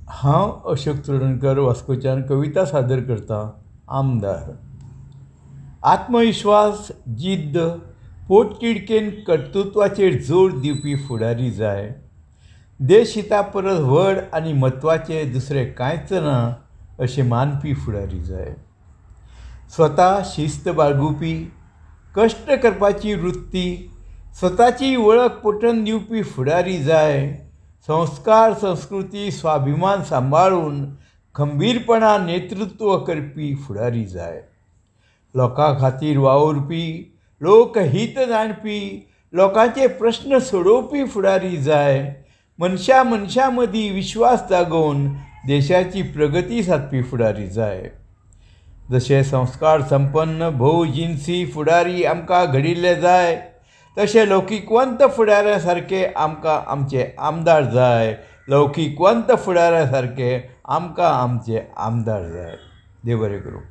हांव अशोक चोडणकर वास्कोच्यान कविता सादर करता. आमदार. आत्मविश्वास, जिद्द, पोटतिडकेन कर्तृत्वाचेर जोर दिवपी फुडारी जाय. देश हिता परस व्हड आनी म्हत्वाचें दुसरें कांयच ना अशें मानपी फुडारी जाय. स्वता शिस्त बाळगुपी, कश्ट करपाची वृत्ती, स्वताची वळख पटोवन दिवपी फुडारी जाय. संस्कार, संस्कृती, स्वाभिमान सांबाळून खंबीरपणान नेतृत्व करपी फुडारी जाय. लोकां खातीर वावुरपी, लोकहीत जाणपी, लोकांचे प्रश्न सोडोवपी फुडारी जाय. मनशा मदीं विश्वास जागोवन देशाची प्रगती सादपी फुडारी जाय. जशे संस्कार संपन्न भोवजिन्सी फुडारी आमकां घडिल्ले जाय, तशे लौकिकवंत फुडाऱ्या सारके आमकां आमचे आमदार जाय. लौकिकवंत फुडाऱ्या सारके आमकां आमचे आमदार जाय. देव बरें करूं.